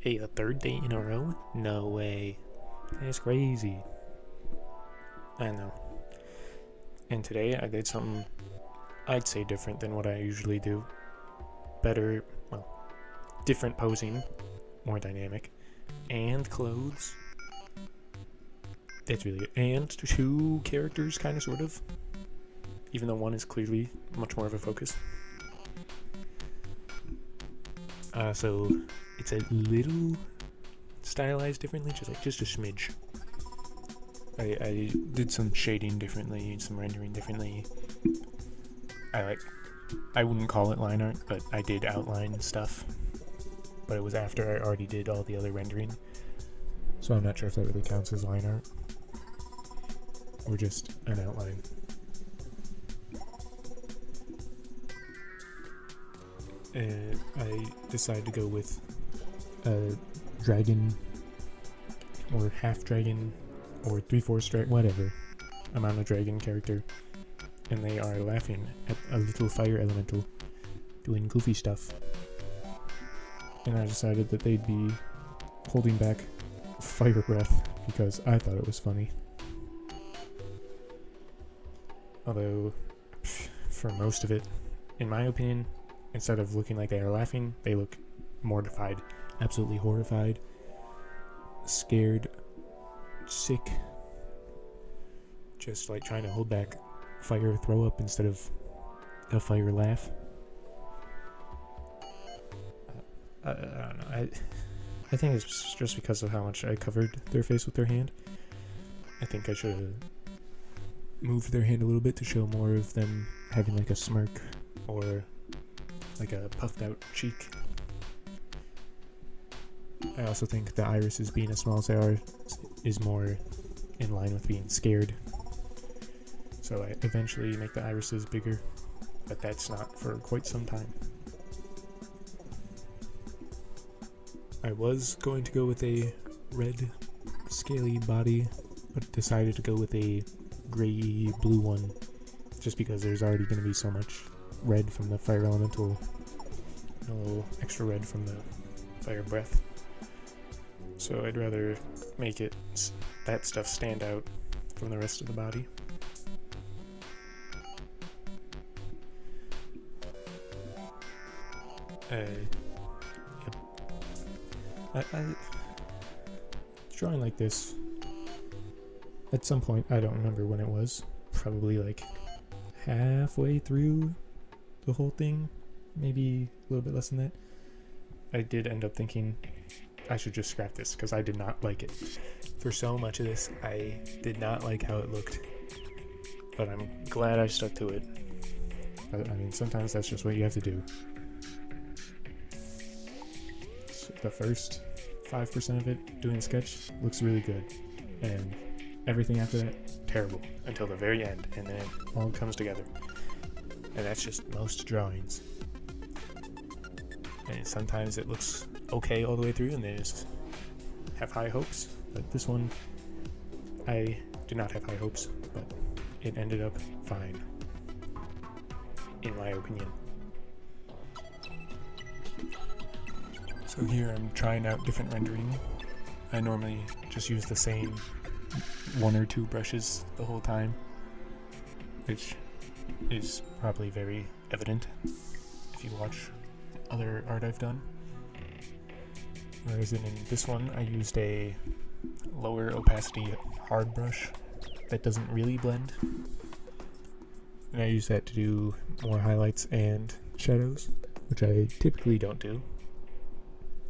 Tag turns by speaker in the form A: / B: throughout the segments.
A: Hey, a third day in a row? No way. That's crazy. I know. And today I did something I'd say different than what I usually do. Better, well, different posing, more dynamic, and clothes. That's really it. And two characters, kind of, sort of. Even though one is clearly much more of a focus. So it's a little stylized differently, just a smidge. I did some shading differently, some rendering differently. I wouldn't call it line art, but I did outline stuff. But it was after I already did all the other rendering. So I'm not sure if that really counts as line art. Or just an outline. I decided to go with a dragon, or half dragon, or 3/4 dragon, whatever amount of dragon character, and they are laughing at a little fire elemental doing goofy stuff. And I decided that they'd be holding back fire breath because I thought it was funny. Although, for most of it, in my opinion, instead of looking like they are laughing, they look mortified, absolutely horrified, scared, sick, just like trying to hold back fire throw up instead of a fire laugh. I don't know. I think it's just because of how much I covered their face with their hand. I think I should have moved their hand a little bit to show more of them having like a smirk or like a puffed out cheek. I also think the irises being as small as they are is more in line with being scared. So I eventually make the irises bigger, but that's not for quite some time. I was going to go with a red scaly body, but decided to go with a gray blue one, just because there's already going to be so much red from the fire elemental, a little extra red from the fire breath. So I'd rather make that stuff stand out from the rest of the body. Yep. Drawing like this, at some point, I don't remember when it was, probably like halfway through the whole thing, maybe a little bit less than that, I did end up thinking I should just scrap this because I did not like it. For so much of this, I did not like how it looked, but I'm glad I stuck to it. But, I mean, sometimes that's just what you have to do. So the first 5% of it, doing sketch, looks really good, and everything after that, terrible, until the very end, and then it all comes together. And that's just most drawings. And sometimes it looks okay all the way through, and they just have high hopes. But this one, I did not have high hopes, but it ended up fine, in my opinion. So here I'm trying out different rendering. I normally just use the same 1 or 2 brushes the whole time, which is probably very evident if you watch other art I've done. Whereas in this one, I used a lower opacity hard brush that doesn't really blend. And I use that to do more highlights and shadows, which I typically don't do.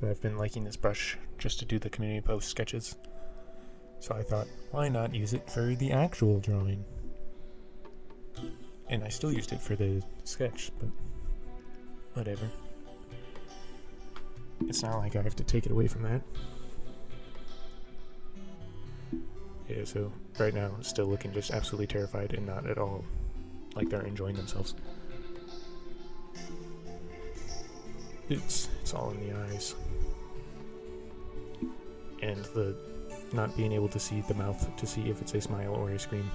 A: But I've been liking this brush just to do the community post sketches. So I thought, why not use it for the actual drawing? And I still used it for the sketch, but whatever. It's not like I have to take it away from that. Yeah, so right now, still looking just absolutely terrified and not at all like they're enjoying themselves. It's all in the eyes. And the not being able to see the mouth to see if it's a smile or a scream.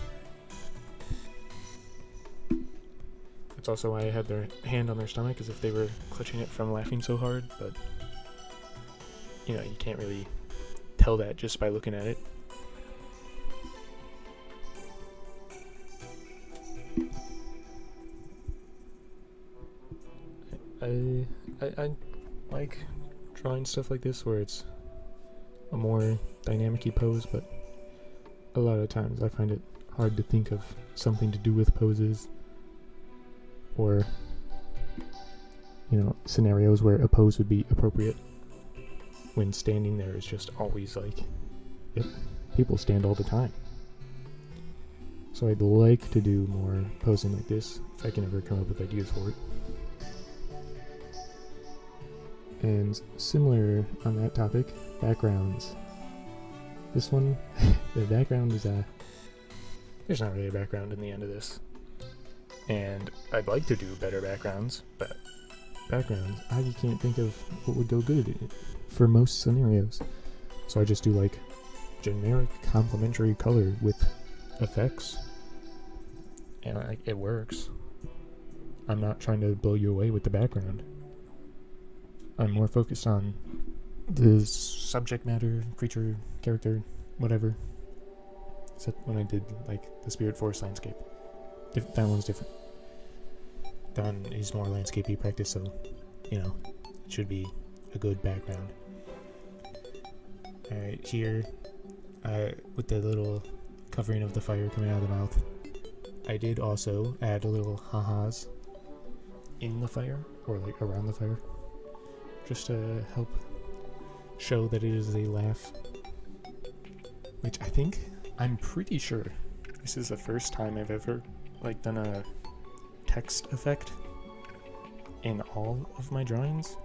A: It's also why I had their hand on their stomach, as if they were clutching it from laughing so hard, but you know, you can't really tell that just by looking at it. I like drawing stuff like this where it's a more dynamic-y pose, but a lot of times I find it hard to think of something to do with poses, or, you know, scenarios where a pose would be appropriate when standing there is just always like, yep, people stand all the time. So I'd like to do more posing like this if I can ever come up with ideas for it. And similar on that topic, backgrounds. This one, the background is there's not really a background in the end of this. And I'd like to do better backgrounds, but backgrounds, I can't think of what would go good for most scenarios. So I just do like generic complementary color with effects, and it works. I'm not trying to blow you away with the background. I'm more focused on the subject matter, creature, character, whatever. Except when I did like the Spirit Forest landscape. That one's different. That one is more landscapey practice, so, you know, it should be a good background. Alright, here, with the little covering of the fire coming out of the mouth, I did also add a little ha-has in the fire, or like around the fire, just to help show that it is a laugh. Which I'm pretty sure this is the first time I've ever like done a text effect in all of my drawings,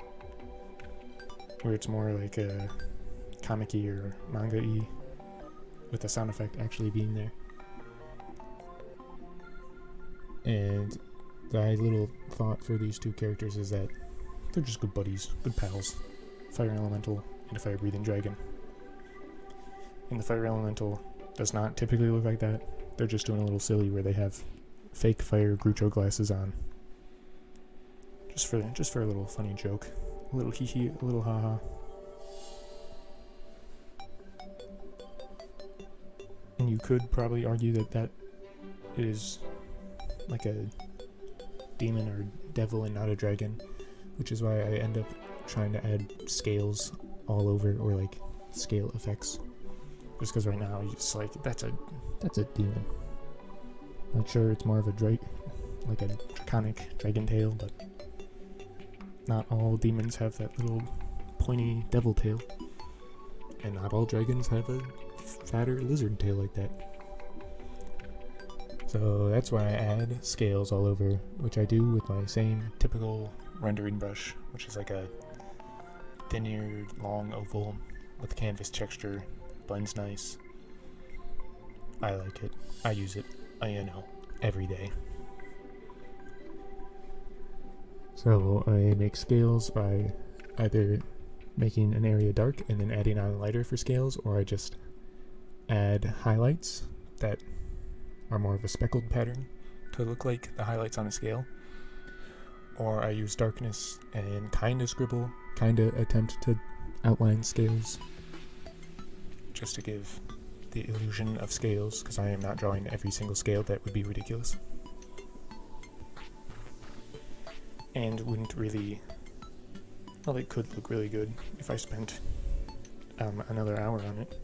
A: where it's more like a comic-y or manga-y, with the sound effect actually being there. And my little thought for these two characters is that they're just good buddies, good pals. Fire elemental and a fire-breathing dragon. And the fire elemental does not typically look like that. They're just doing a little silly where they have fake fire Groucho glasses on. Just for a little funny joke. A little hee-hee, a little ha-ha. And you could probably argue that is like a demon or devil and not a dragon, which is why I end up trying to add scales all over, or like scale effects. Just because right now it's like, that's a demon. Like, sure, it's more of a like a draconic dragon tail, but not all demons have that little pointy devil tail, and not all dragons have a fatter lizard tail like that. So that's why I add scales all over, which I do with my same typical rendering brush, which is like a thin-eared, long oval with canvas texture. Blends nice. I like it. I use it, every day. So I make scales by either making an area dark and then adding on a lighter for scales, or I just add highlights that are more of a speckled pattern to look like the highlights on a scale. Or I use darkness and kinda scribble, kinda attempt to outline scales, just to give the illusion of scales, because I am not drawing every single scale. That would be ridiculous. And wouldn't really... Well, it could look really good if I spent another hour on it.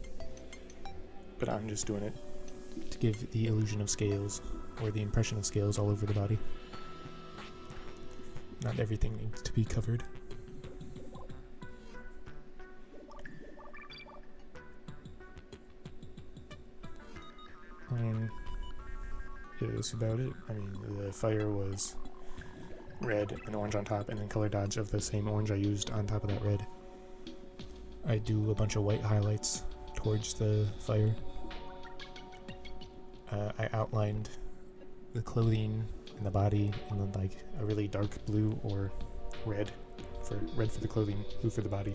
A: But I'm just doing it to give the illusion of scales, or the impression of scales all over the body. Not everything needs to be covered. And it was about it. I mean, the fire was red and orange on top, and then color dodge of the same orange I used on top of that red. I do a bunch of white highlights towards the fire. I outlined the clothing and the body in like a really dark blue or red for the clothing, blue for the body,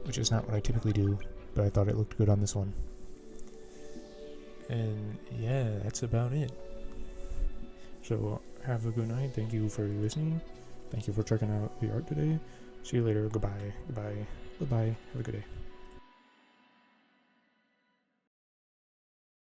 A: which is not what I typically do, but I thought it looked good on this one. And yeah, that's about it. So have a good night. Thank you for listening. Thank you for checking out the art today. See you later. Goodbye. Goodbye. Bye-bye. Have a good day.